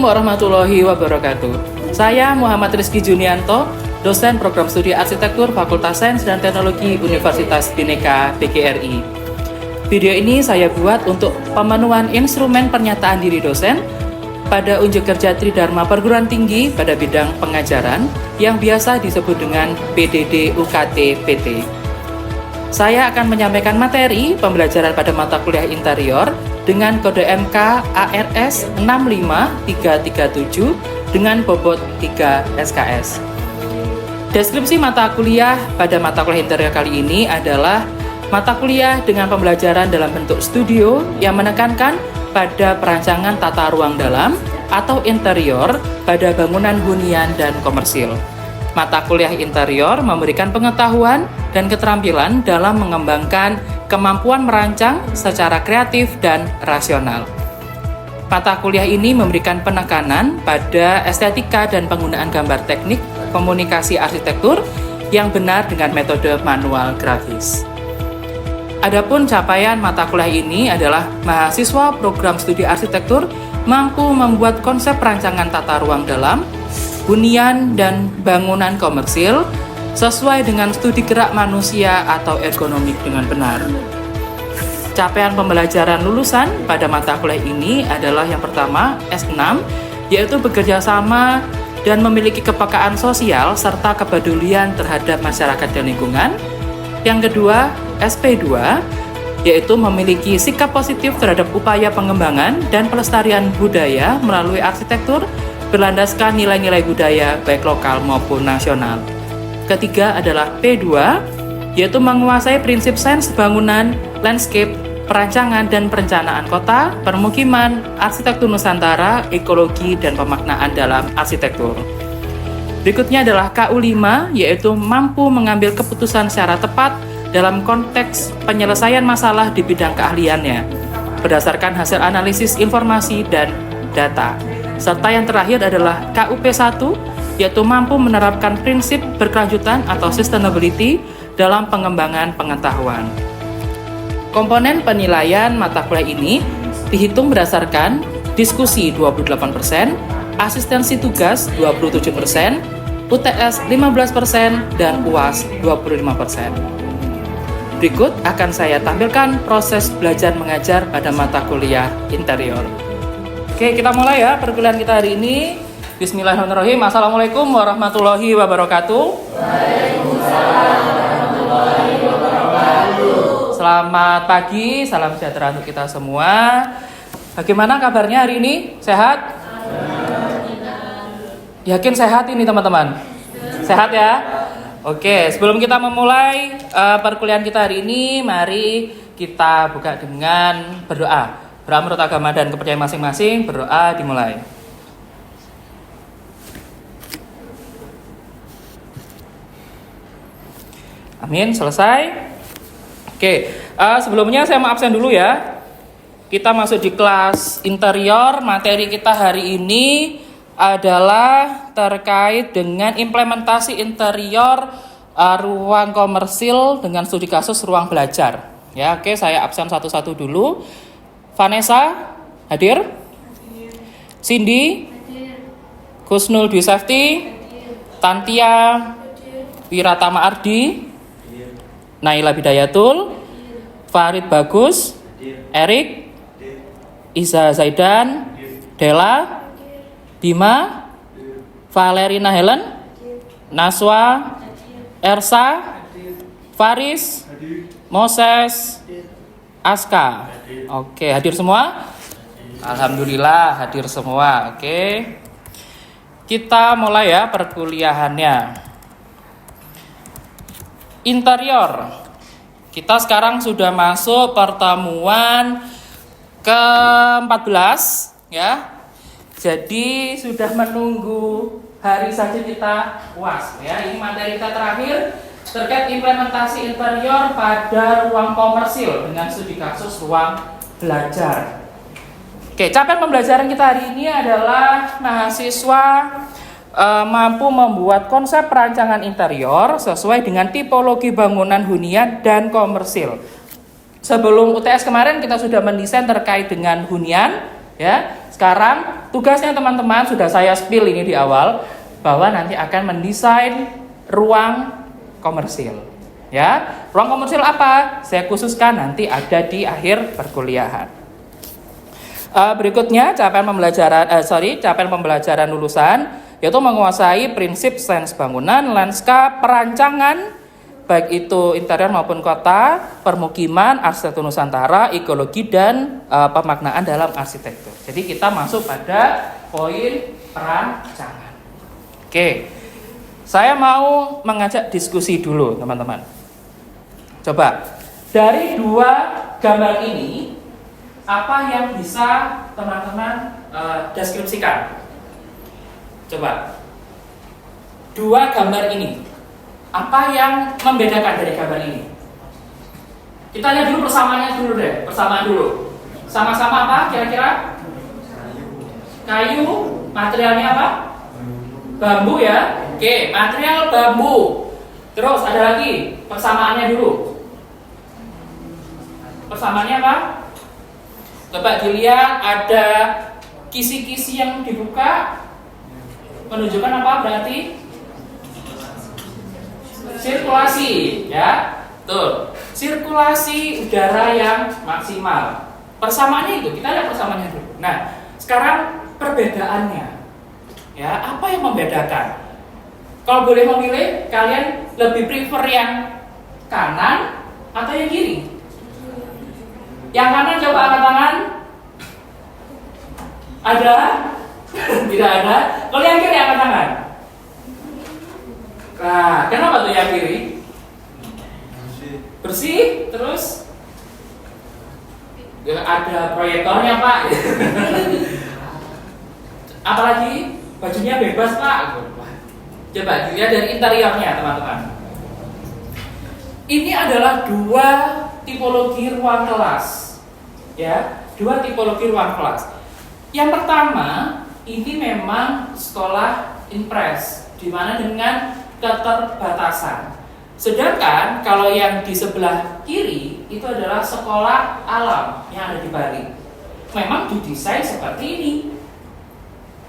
warahmatullahi wabarakatuh. Saya Muhammad Rizky Junianto, dosen program studi arsitektur Fakultas Sains dan Teknologi Universitas Bhinneka PGRI. Video ini saya buat untuk pemenuhan instrumen pernyataan diri dosen pada unjuk kerja Tridharma Perguruan Tinggi pada bidang pengajaran yang biasa disebut dengan PDD UKT PT. Saya akan menyampaikan materi pembelajaran pada mata kuliah interior dengan kode MK ARS 65337 dengan bobot 3 SKS. Deskripsi mata kuliah pada mata kuliah interior kali ini adalah mata kuliah dengan pembelajaran dalam bentuk studio yang menekankan pada perancangan tata ruang dalam atau interior pada bangunan hunian dan komersil. Mata kuliah interior memberikan pengetahuan dan keterampilan dalam mengembangkan kemampuan merancang secara kreatif dan rasional. Mata kuliah ini memberikan penekanan pada estetika dan penggunaan gambar teknik komunikasi arsitektur yang benar dengan metode manual grafis. Adapun capaian mata kuliah ini adalah mahasiswa program studi arsitektur mampu membuat konsep perancangan tata ruang dalam, hunian dan bangunan komersil sesuai dengan studi gerak manusia atau ergonomik dengan benar. Capaian pembelajaran lulusan pada mata kuliah ini adalah yang pertama S6, yaitu bekerja sama dan memiliki kepekaan sosial serta kepedulian terhadap masyarakat dan lingkungan. Yang kedua SP2, yaitu memiliki sikap positif terhadap upaya pengembangan dan pelestarian budaya melalui arsitektur berlandaskan nilai-nilai budaya baik lokal maupun nasional. Ketiga adalah P2, yaitu menguasai prinsip sains bangunan, landscape, perancangan dan perencanaan kota, permukiman, arsitektur Nusantara, ekologi, dan pemaknaan dalam arsitektur. Berikutnya adalah KU5, yaitu mampu mengambil keputusan secara tepat dalam konteks penyelesaian masalah di bidang keahliannya, berdasarkan hasil analisis informasi dan data. Serta yang terakhir adalah KUP1, yaitu mampu menerapkan prinsip berkelanjutan atau sustainability dalam pengembangan pengetahuan. Komponen penilaian mata kuliah ini dihitung berdasarkan diskusi 28%, asistensi tugas 27%, UTS 15%, dan UAS 25%. Berikut akan saya tampilkan proses belajar mengajar pada mata kuliah interior. Oke, kita mulai ya perkuliahan kita hari ini. Bismillahirrahmanirrahim. Assalamualaikum warahmatullahi wabarakatuh. Waalaikumsalam warahmatullahi wabarakatuh. Selamat pagi, salam sejahtera untuk kita semua. Bagaimana kabarnya hari ini? Sehat? Yakin sehat ini teman-teman? Sehat ya? Oke, sebelum kita memulai perkuliahan kita hari ini, mari kita buka dengan berdoa. Berdoa menurut agama dan kepercayaan masing-masing, berdoa dimulai. Amin, selesai. Oke, sebelumnya saya mau absen dulu ya. Kita masuk di kelas interior. Materi kita hari ini adalah terkait dengan implementasi interior ruang komersil dengan studi kasus ruang belajar. Ya, oke, saya absen satu-satu dulu. Vanessa hadir? Cindy? Kusnul Dwi Safety? Tantia? Wiratama Ardi? Naila Bidayatul, Farid Bagus, Erik, Iza Zaidan, Dela, Bima, Valerina Helen, Naswa, Ersa, Faris, Moses, Aska. Oke, hadir semua? Alhamdulillah hadir semua. Oke. Kita mulai ya perkuliahannya. Interior. Kita sekarang sudah masuk pertemuan ke-14 ya. Jadi sudah menunggu hari saja kita UAS ya. Ini materi kita terakhir terkait implementasi interior pada ruang komersil dengan studi kasus ruang belajar. Oke, capaian pembelajaran kita hari ini adalah mahasiswa mampu membuat konsep perancangan interior sesuai dengan tipologi bangunan hunian dan komersil. Sebelum UTS kemarin kita sudah mendesain terkait dengan hunian, ya. Sekarang tugasnya teman-teman sudah saya spill ini di awal, bahwa nanti akan mendesain ruang komersil. Ya, ruang komersil apa? Saya khususkan nanti ada di akhir perkuliahan. Berikutnya capaian pembelajaran lulusan yaitu menguasai prinsip sains bangunan, lanskap, perancangan baik itu interior maupun kota, permukiman, arsitektur Nusantara, ekologi dan pemaknaan dalam arsitektur. Jadi kita masuk pada poin perancangan. Oke. Saya mau mengajak diskusi dulu, teman-teman. Coba dari dua gambar ini apa yang bisa teman-teman deskripsikan? Coba dua gambar ini apa yang membedakan dari gambar ini? Kita lihat dulu persamaannya dulu deh. Persamaan dulu. Sama-sama apa kira-kira? Kayu. Materialnya apa? Bambu ya. Oke, material bambu. Terus ada lagi persamaannya dulu. Persamaannya apa? Coba dilihat, ada kisi-kisi yang dibuka menunjukkan apa berarti? Sirkulasi, ya. Betul. Sirkulasi udara yang maksimal. Persamaannya itu, kita lihat persamaannya dulu. Nah, sekarang perbedaannya. Ya, apa yang membedakan? Kalau boleh memilih, kalian lebih prefer yang kanan atau yang kiri? Yang kanan coba angkat tangan. Ada? Tidak ada. Kalau yang kiri angkat tangan. Nah, kenapa tuh yang kiri? Bersih, terus ada proyektornya Pak. Apalagi bajunya bebas Pak. Coba dilihat dari interiornya teman-teman. Ini adalah dua tipologi ruang kelas, ya, dua tipologi ruang kelas. Yang pertama, ini memang sekolah impres, di mana dengan keterbatasan. Sedangkan kalau yang di sebelah kiri itu adalah sekolah alam yang ada di Bali. Memang didesain seperti ini.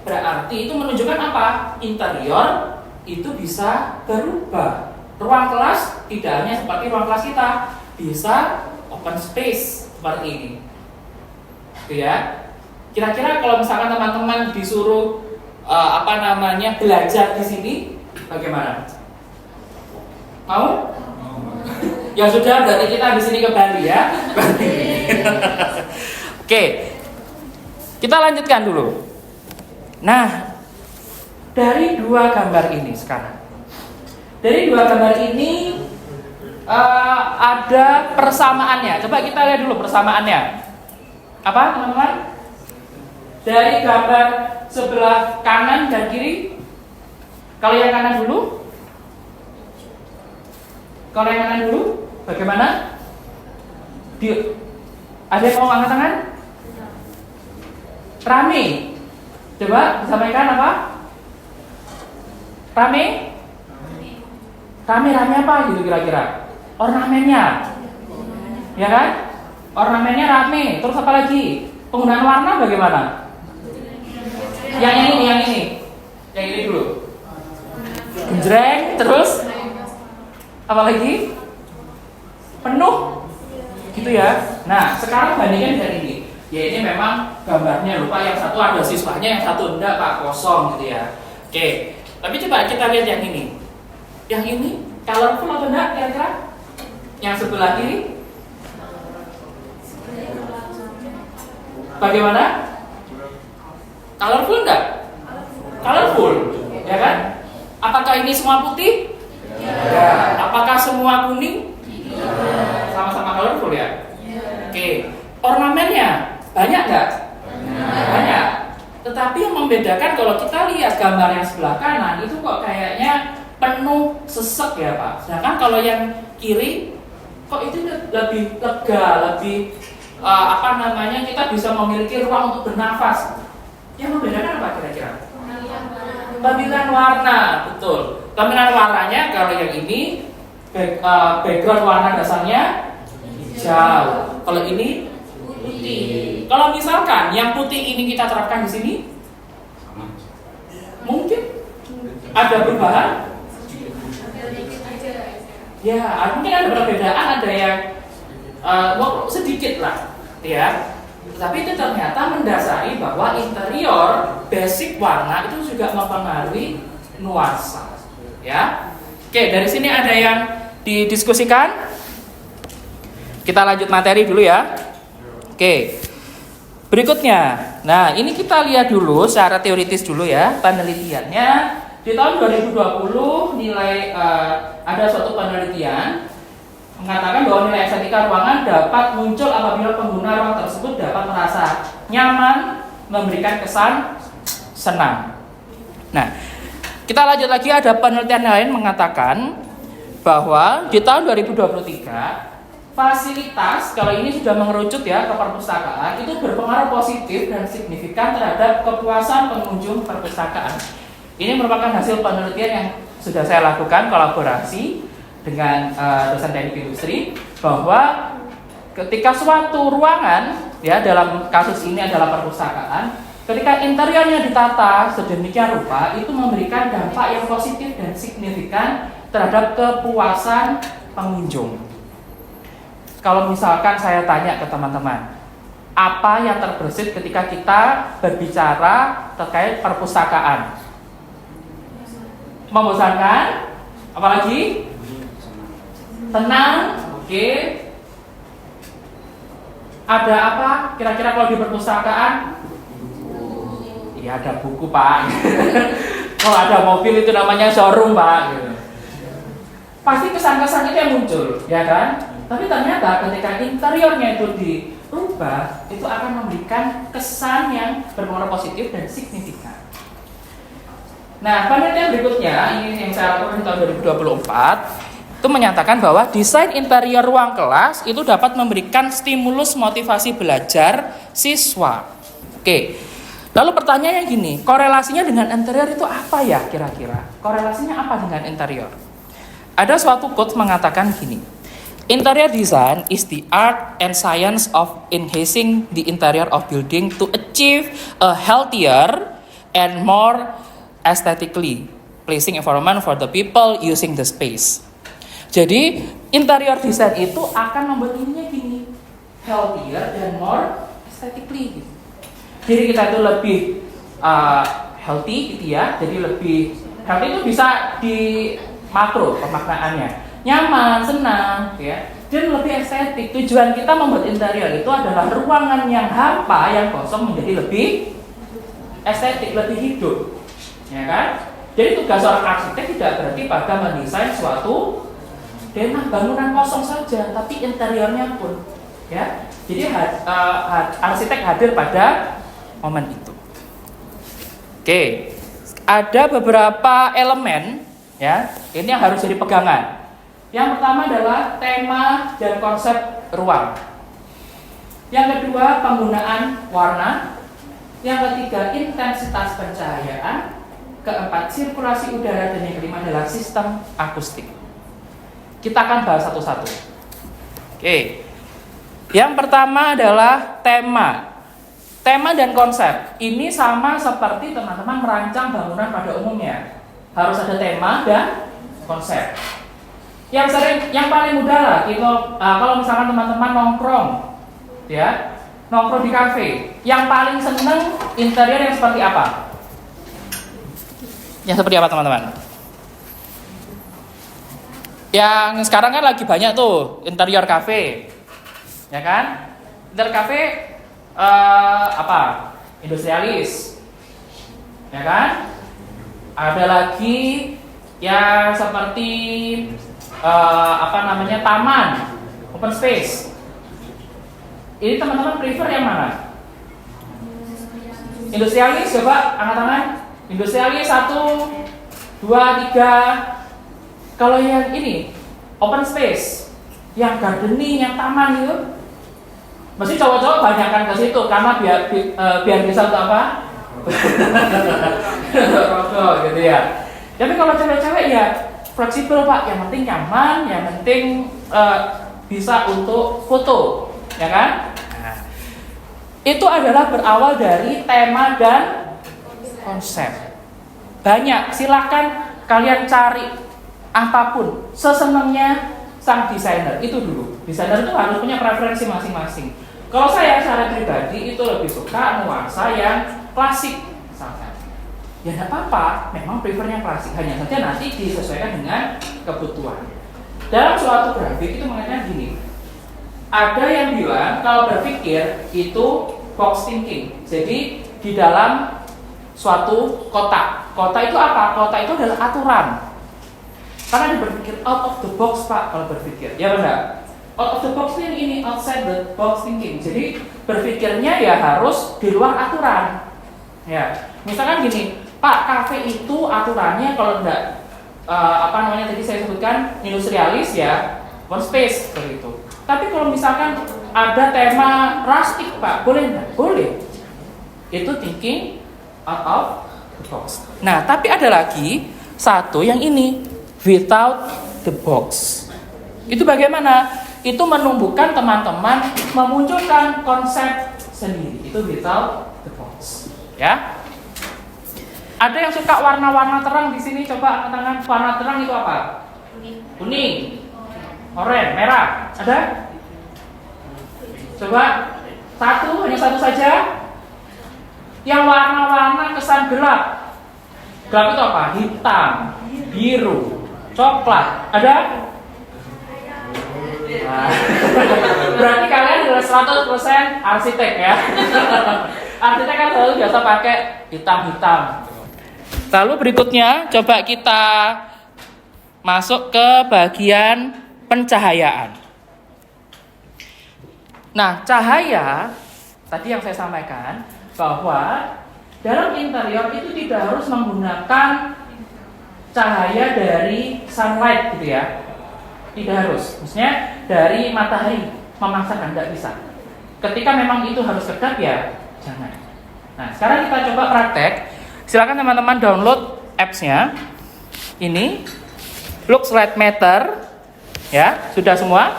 Berarti itu menunjukkan apa? Interior itu bisa berubah. Ruang kelas tidak hanya seperti ruang kelas kita, bisa open space seperti ini. Itu ya. Kira-kira kalau misalkan teman-teman disuruh belajar di sini, bagaimana? Mau? Ya sudah, berarti kita di sini ke Bali ya. Oke, kita lanjutkan dulu. Nah, dari dua gambar ini sekarang, dari dua gambar ini ada persamaannya. Coba kita lihat dulu persamaannya. Apa, teman-teman? Dari gambar sebelah kanan dan kiri. Kalau yang kanan dulu. Kalau yang kanan dulu, bagaimana? Ada yang mau angkat tangan? Rame. Coba disampaikan apa? Rame? Rame apa gitu kira-kira? Ornamennya. Ya kan? Ornamennya rame. Terus apa lagi? Penggunaan warna bagaimana? Yang ini. Yang ini dulu. Genjreng, terus apa lagi? Penuh. Gitu ya. Nah, sekarang bandingkan dengan ini. Ya ini memang gambarnya lupa, yang satu ada siswanya, yang satu enggak Pak, kosong gitu ya. Oke. Tapi coba kita lihat yang ini. Yang ini colorful atau enggak kira-kira? Yang sebelah kiri? Bagaimana? Colorful enggak? Colorful, ya kan? Apakah ini semua putih? Ya. Apakah semua kuning? Sama-sama colorful ya? Oke. Ornamennya banyak nggak? Banyak. Tetapi yang membedakan kalau kita lihat gambar yang sebelah kanan itu kok kayaknya penuh sesek ya Pak. Sedangkan kalau yang kiri kok itu lebih lega, lebih kita bisa memiliki ruang untuk bernafas. Yang membedakan apa kira-kira? Pemilihan warna, betul. Pemilihan warnanya kalau yang ini background warna dasarnya hijau. Kalau ini Putih. Kalau misalkan yang putih ini kita terapkan di sini, mungkin ada perubahan. Ya, mungkin ada perbedaan, ada yang sedikit lah, ya. Tapi itu ternyata mendasari bahwa interior basic warna itu juga mempengaruhi nuansa, ya. Oke, dari sini ada yang didiskusikan. Kita lanjut materi dulu ya. Oke. Berikutnya. Nah, ini kita lihat dulu secara teoritis dulu ya penelitiannya. Di tahun 2020 nilai ada suatu penelitian mengatakan bahwa nilai estetika ruangan dapat muncul apabila pengguna ruang tersebut dapat merasa nyaman, memberikan kesan senang. Nah, kita lanjut lagi, ada penelitian lain mengatakan bahwa di tahun 2023 fasilitas, kalau ini sudah mengerucut ya ke perpustakaan, itu berpengaruh positif dan signifikan terhadap kepuasan pengunjung perpustakaan. Ini merupakan hasil penelitian yang sudah saya lakukan kolaborasi dengan dosen teknik industri, bahwa ketika suatu ruangan, ya dalam kasus ini adalah perpustakaan, ketika interiornya ditata sedemikian rupa, itu memberikan dampak yang positif dan signifikan terhadap kepuasan pengunjung. Kalau misalkan saya tanya ke teman-teman, apa yang terbersit ketika kita berbicara terkait perpustakaan? Membosankan? Apalagi? Tenang? Oke. Ada apa kira-kira kalau di perpustakaan? Iya, ada buku, Pak. Kalau ada mobil itu namanya showroom, Pak. Pasti kesan-kesan itu yang muncul, ya kan? Tapi ternyata ketika interiornya itu dirubah, itu akan memberikan kesan yang berpengaruh positif dan signifikan. Nah, penelitian berikutnya, ini yang saya lakukan di tahun 2024, itu menyatakan bahwa desain interior ruang kelas itu dapat memberikan stimulus motivasi belajar siswa. Oke, lalu pertanyaannya gini, korelasinya dengan interior itu apa ya kira-kira? Korelasinya apa dengan interior? Ada suatu quote mengatakan gini, interior design is the art and science of enhancing the interior of building to achieve a healthier and more aesthetically pleasing environment for the people using the space. Jadi interior design itu akan membuat ininya gini, healthier dan more aesthetically. Jadi kita itu lebih healthy gitu ya. Jadi lebih healthy itu bisa di makro pemaknaannya, nyaman, senang, ya, dan lebih estetik. Tujuan kita membuat interior itu adalah ruangan yang hampa, yang kosong menjadi lebih estetik, lebih hidup, ya kan? Jadi tugas seorang arsitek tidak berarti pada mendesain suatu denah bangunan kosong saja, tapi interiornya pun, ya. Jadi arsitek hadir pada momen itu. Oke, ada beberapa elemen. Ya, ini yang harus jadi pegangan. Yang pertama adalah tema dan konsep ruang. Yang kedua, penggunaan warna. Yang ketiga, intensitas pencahayaan. Keempat, sirkulasi udara. Dan yang kelima adalah sistem akustik. Kita akan bahas satu-satu. Oke. Yang pertama adalah tema. Tema dan konsep. Ini sama seperti teman-teman merancang bangunan pada umumnya. Harus ada tema dan konsep. Yang paling mudah lah, kalau misalkan teman-teman nongkrong, ya, nongkrong di kafe, yang paling seneng interior yang seperti apa? Yang seperti apa teman-teman? Yang sekarang kan lagi banyak tuh interior kafe, ya kan? Interior kafe apa? Industrialis, ya kan? Ada lagi yang seperti taman, open space. Ini teman-teman prefer yang mana? Industrialis, coba angkat tangan. Industrialis 1, 2, 3. Kalau yang ini open space, yang gardening, yang taman itu, mesti cowok-cowok banyak kan ke situ karena biar bisa untuk apa? Rokok gitu ya. Tapi kalau cewek-cewek ya fleksibel, Pak. Yang penting nyaman, yang penting bisa untuk foto, ya kan? Nah, itu adalah berawal dari tema dan konsep. Banyak, silakan kalian cari apapun sesenangnya sang desainer itu dulu. Desainer itu harus punya preferensi masing-masing. Kalau saya secara pribadi itu lebih suka nuansa yang klasik misalkan. Ya tidak apa-apa, memang prefernya klasik, hanya saja nanti disesuaikan dengan kebutuhan. Dalam suatu grafik itu mengatakan gini, ada yang bilang kalau berpikir itu box thinking. Jadi di dalam suatu kotak. Kotak itu apa? Kotak itu adalah aturan. Karena dia berpikir out of the box, Pak, kalau berpikir. Ya benar. Out of the box ini outside the box thinking. Jadi berpikirnya ya harus di luar aturan. Ya, misalkan gini, Pak, kafe itu aturannya kalau enggak tadi saya sebutkan industrialis ya, one space seperti itu. Tapi kalau misalkan ada tema rustic, Pak, boleh enggak? Boleh. Itu thinking out of the box. Nah, tapi ada lagi satu yang ini, without the box. Itu bagaimana? Itu menumbuhkan teman-teman memunculkan konsep sendiri. Itu without the box. Ya. Ada yang suka warna-warna terang di sini, coba angkat tangan. Warna terang itu apa? Kuning, oranye, merah. Ada? Coba hanya satu saja. Yang warna-warna kesan gelap. Gelap itu apa? Hitam, biru, coklat. Ada? Nah, berarti kalian adalah 100% arsitek ya. Arsitek kan selalu biasa pakai hitam-hitam. Lalu berikutnya coba kita masuk ke bagian pencahayaan. Nah, cahaya tadi yang saya sampaikan bahwa dalam interior itu tidak harus menggunakan cahaya dari sunlight gitu ya. Tidak harus. Maksudnya dari matahari memaksakan, tidak bisa. Ketika memang itu harus kedap ya jangan. Nah, sekarang kita coba praktek. Silakan teman-teman download apps-nya. Ini Lux Light Meter. Ya, sudah semua?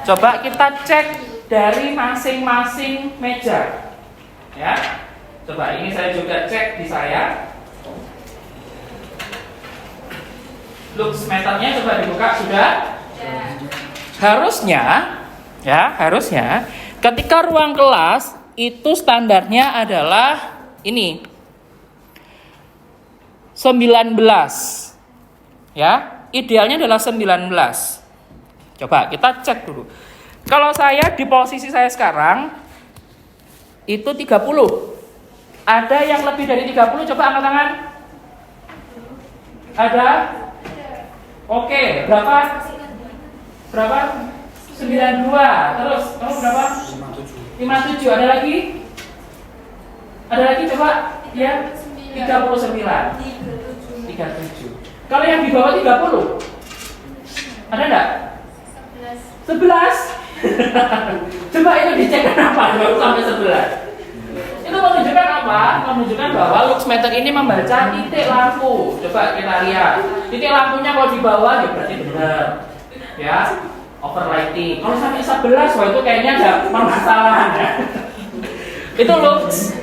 Coba kita cek dari masing-masing meja. Ya. Coba ini saya juga cek di saya. Lux meternya coba dibuka, sudah? Harusnya ketika ruang kelas itu standarnya adalah ini 19. Ya, idealnya adalah 19. Coba kita cek dulu. Kalau saya di posisi saya sekarang itu 30. Ada yang lebih dari 30? Coba angkat tangan. Ada? Oke, berapa? 92. Terus kamu berapa? 57. Ada lagi? Ada lagi coba? Ya, 39. 37. Kalau yang di bawah 30? Ada enggak? 11. Coba itu dicek kenapa baru sampai 11. Itu menunjukkan apa? Menunjukkan bahwa lux meter ini membaca titik lampu. Coba kita lihat. Titik lampunya kalau di bawah ya berarti benar. Ya, overlighting. Kalau sampai 11, wah itu kayaknya ada permasalahan ya. Itu lux,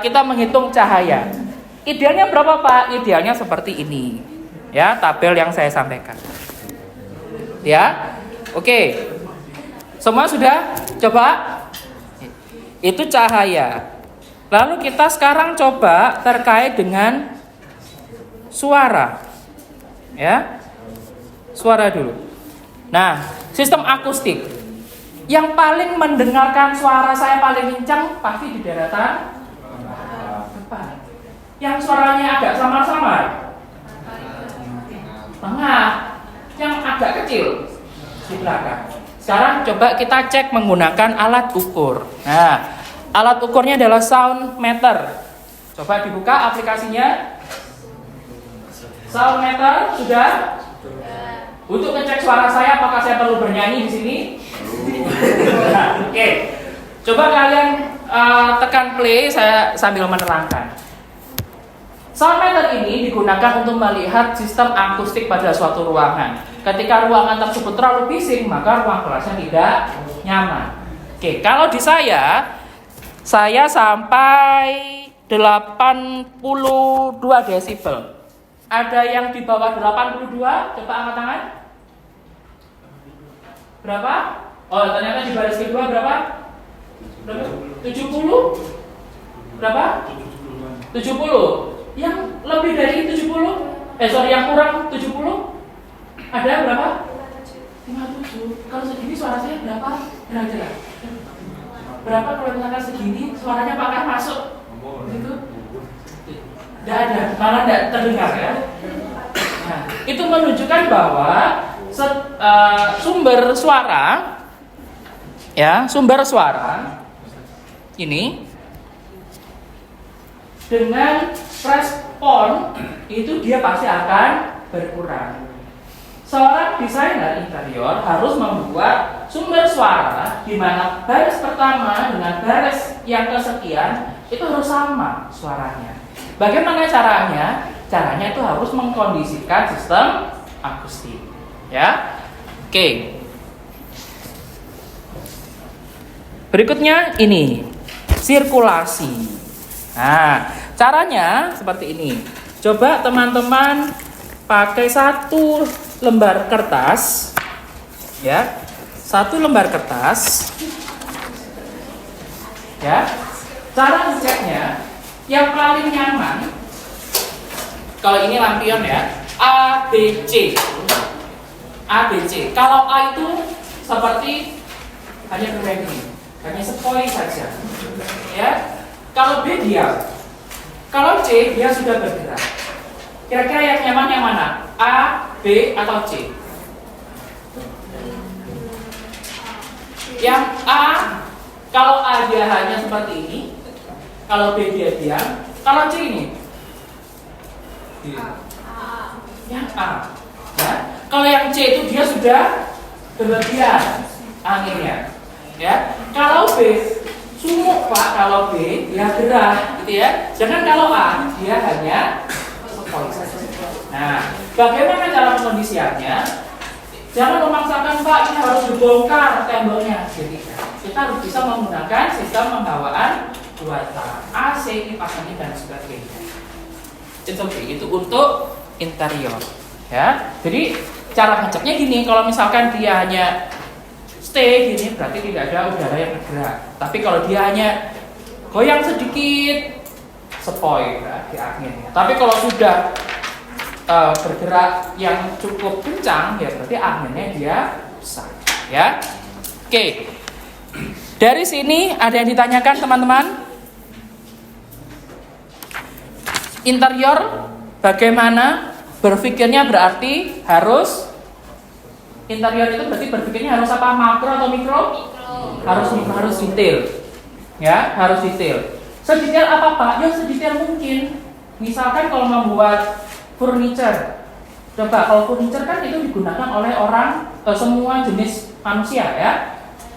kita menghitung cahaya. Idealnya berapa, Pak? Idealnya seperti ini. Ya, tabel yang saya sampaikan. Ya. Oke. Semua sudah? Coba. Itu cahaya. Lalu kita sekarang coba terkait dengan suara. Ya. Suara dulu. Nah, sistem akustik. Yang paling mendengarkan suara saya paling kencang pasti di daratan depan. Yang suaranya agak samar-samar tengah. Yang agak kecil di belakang. Sekarang coba kita cek menggunakan alat ukur. Nah, alat ukurnya adalah sound meter. Coba dibuka aplikasinya. Sound meter sudah? Untuk ngecek suara saya, apakah saya perlu bernyanyi di sini? Nah, oke. Coba kalian tekan play, saya sambil menerangkan. Sound meter ini digunakan untuk melihat sistem akustik pada suatu ruangan. Ketika ruangan tersebut terlalu bising, maka ruang kelasnya tidak nyaman. Oke, kalau di saya saya sampai 82 desibel. Ada yang di bawah 82? Coba angkat tangan. Berapa? Oh, ternyata di baris kedua berapa? 70? Berapa? 70. Yang lebih dari 70? Yang kurang 70? Ada berapa? 57. Kalau segini suara saya berapa? Kira-kira. Berapa kalau misalkan segini suaranya apakah masuk? Gitu? Tidak ada, malah tidak terdengar ya. Nah, itu menunjukkan bahwa sumber suara, ya, sumber suara ini dengan respon itu dia pasti akan berkurang. Seorang desainer interior harus membuat sumber suara di mana baris pertama dengan baris yang kesekian itu harus sama suaranya. Bagaimana caranya? Caranya itu harus mengkondisikan sistem akustik, ya. Oke. Berikutnya ini sirkulasi. Nah, caranya seperti ini. Coba teman-teman pakai satu lembar kertas, ya, satu lembar kertas, ya. Cara ngeceknya yang paling nyaman, kalau ini lampion ya, A, B, C, A, B, C. Kalau A itu seperti hanya begini, hanya sepoi saja, ya. Kalau B diam, kalau C dia sudah bergerak. Kira-kira yang nyaman yang mana? A, B, atau C? Yang A, kalau A dia hanya seperti ini, kalau B dia diam, kalau C ini? Yang A. Ya. Kalau yang C itu dia sudah berlebihan anginnya. Ya. Kalau B sumuk Pak, kalau B dia gerah, gitu ya. Sedangkan kalau A dia hanya sepoi saja. Nah, bagaimana cara pengkondisiannya? Jangan memaksakan Pak, ini harus dibongkar temboknya. Jadi kita harus bisa menggunakan sistem pembawaan buatan AC, kipas angin dan sebagainya. Itu untuk interior, ya. Jadi cara ngeceknya gini, kalau misalkan dia hanya stay gini, berarti tidak ada udara yang bergerak. Tapi kalau dia hanya goyang sedikit, sepoi di anginnya. Tapi kalau sudah bergerak yang cukup kencang, ya berarti anginnya dia besar, ya. Oke. Dari sini ada yang ditanyakan teman-teman? Interior bagaimana? Berpikirnya berarti harus interior itu berarti berpikirnya harus apa? Makro atau mikro? Harus detail. Ya, harus detail. Sedetail apa Pak? Ya sedetail mungkin. Misalkan kalau membuat furniture. Coba kalau furniture kan itu digunakan oleh orang semua jenis manusia ya.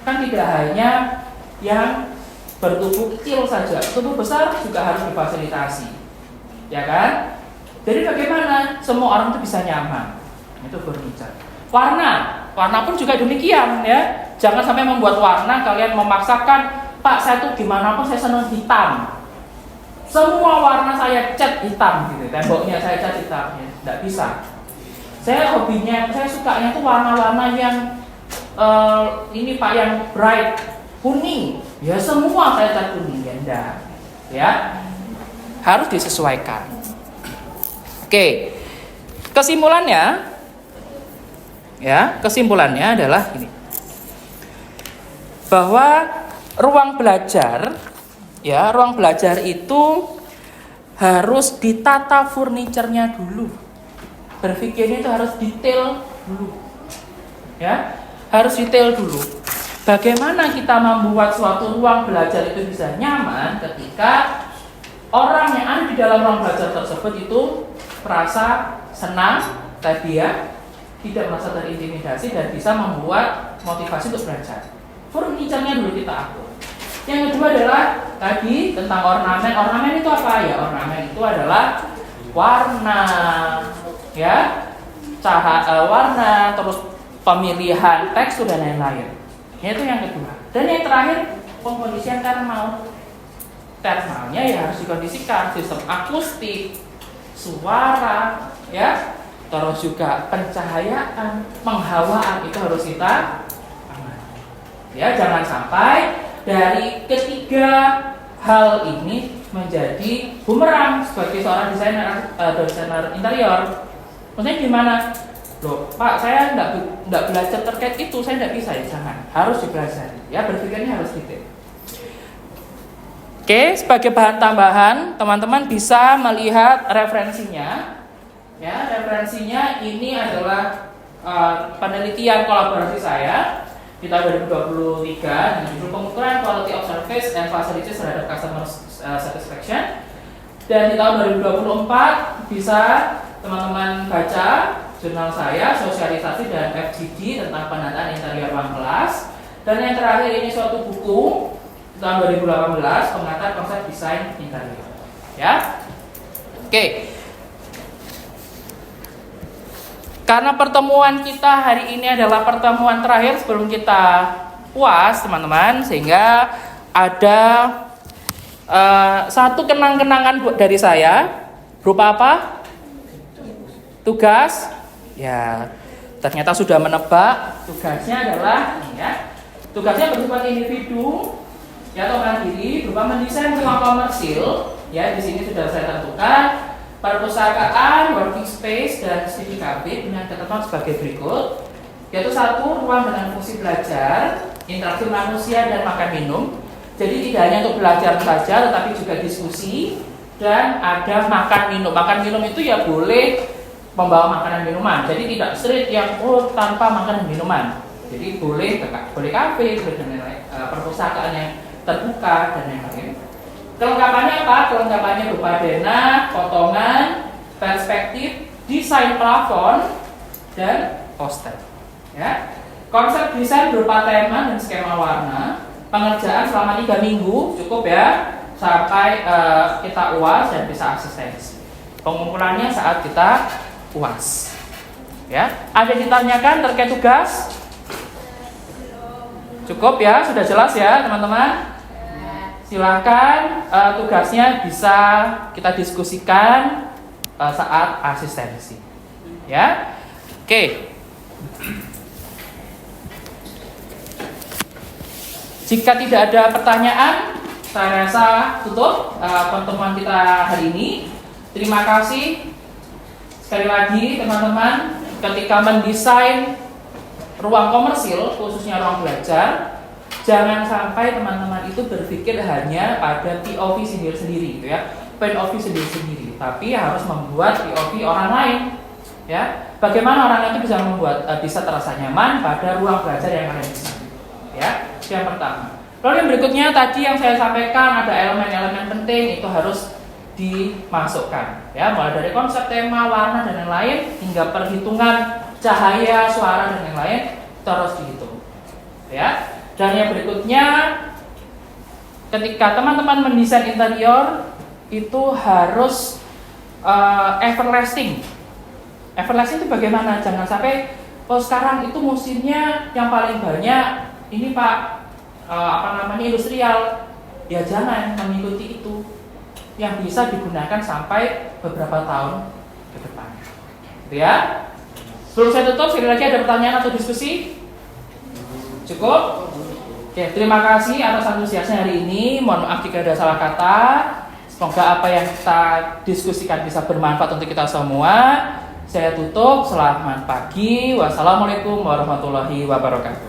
Kan tidak hanya yang bertubuh kecil saja, tubuh besar juga harus difasilitasi. Ya kan? Jadi bagaimana semua orang itu bisa nyaman? Itu furniture. Warna pun juga demikian ya. Jangan sampai membuat warna kalian memaksakan, Pak saya tuh gimana pun saya senang hitam. Semua warna saya cat hitam gitu, temboknya saya cat hitam, ya. Tidak bisa. Saya hobinya, saya sukanya tuh warna-warna yang ini Pak yang bright, kuning. Ya semua saya cat kuning, ya enggak. Ya. Harus disesuaikan. Oke. Kesimpulannya adalah ini. Bahwa ruang belajar itu harus ditata furniturnya dulu. Berpikirnya itu harus detail dulu. Ya, harus detail dulu. Bagaimana kita membuat suatu ruang belajar itu bisa nyaman ketika orang yang ada di dalam ruang belajar tersebut itu merasa senang, tadi ya, tidak merasa terintimidasi dan bisa membuat motivasi untuk belajar. Furniturnya dulu kita atur. Yang kedua adalah tadi tentang ornamen. Ornamen itu apa ya? Ornamen itu adalah warna, ya, warna, terus pemilihan tekstur dan lain-lain. Itu yang kedua. Dan yang terakhir pengkondisian karena mau thermalnya ya harus dikondisikan, sistem akustik, suara, ya, terus juga pencahayaan, penghawaan itu harus kita amati. Ya, jangan sampai dari ketiga hal ini menjadi bumerang sebagai seorang desainer interior. Maksudnya gimana? Loh, Pak, saya enggak belajar terkait itu, saya enggak bisa. Ya, jangan, harus dipelajari. Ya, berpikirnya harus detail. Oke, sebagai bahan tambahan, teman-teman bisa melihat referensinya. Ya, referensinya ini adalah penelitian kolaborasi saya di tahun 2023 dengan judul pengukuran quality of service and facilities terhadap customer satisfaction. Dan di tahun 2024 bisa teman-teman baca jurnal saya, sosialisasi dan FGD tentang pendataan interior ruang kelas. Dan yang terakhir ini suatu buku tahun 2018 pengantar konsep desain interior. Ya, oke. Karena pertemuan kita hari ini adalah pertemuan terakhir sebelum kita UAS, teman-teman, sehingga ada satu kenang-kenangan dari saya berupa apa? Tugas. Ya, ternyata sudah menebak. Tugasnya adalah ini ya. Tugasnya bersifat individu, ya, atau mandiri, berupa mendesain ruang komersil. Ya, di sini sudah saya tentukan perpustakaan, working space, dan study cabinet dengan ketentuan sebagai berikut, yaitu satu, ruang dengan fungsi belajar, interaksi manusia dan makan minum. Jadi tidak hanya untuk belajar saja, tetapi juga diskusi dan ada makan minum. Makan minum itu ya boleh membawa makanan minuman. Jadi tidak strict yang tanpa makanan minuman. Jadi boleh kafe, perpustakaan yang terbuka dan yang lain. Kelengkapannya apa? Kelengkapannya berupa denah, potongan, perspektif, desain plafon, dan poster. Ya. Konsep desain berupa tema dan skema warna. Pengerjaan selama 3 minggu cukup ya, sampai kita UAS dan bisa asistensi. Pengumpulannya saat kita UAS. Ya, ada yang ditanyakan terkait tugas? Cukup ya, sudah jelas ya teman-teman. Silakan tugasnya bisa kita diskusikan saat asistensi. Ya, oke. Jika tidak ada pertanyaan, saya rasa tutup pertemuan kita hari ini. Terima kasih. Sekali lagi teman-teman, ketika mendesain ruang komersil, khususnya ruang belajar, jangan sampai teman-teman itu berpikir hanya pada POV sendiri-sendiri, gitu ya, point of view sendiri-sendiri, tapi harus membuat POV orang lain, ya. Bagaimana orang itu bisa bisa terasa nyaman pada ruang belajar yang kalian desain, ya. Itu yang pertama. Lalu yang berikutnya tadi yang saya sampaikan ada elemen-elemen penting itu harus dimasukkan, ya, mulai dari konsep, tema, warna dan yang lain hingga perhitungan cahaya, suara dan yang lain terus dihitung, ya. Dan yang berikutnya, ketika teman-teman mendesain interior itu harus everlasting. Everlasting itu bagaimana? Jangan sampai sekarang itu musimnya yang paling banyak ini Pak industrial. Ya jangan mengikuti itu. Yang bisa digunakan sampai beberapa tahun ke depan. Gitu ya. Sebelum saya tutup, sekali lagi ada pertanyaan atau diskusi? Cukup? Oke, terima kasih atas antusiasnya hari ini. Mohon maaf jika ada salah kata. Semoga apa yang kita diskusikan bisa bermanfaat untuk kita semua. Saya tutup. Selamat pagi. Wassalamualaikum warahmatullahi wabarakatuh.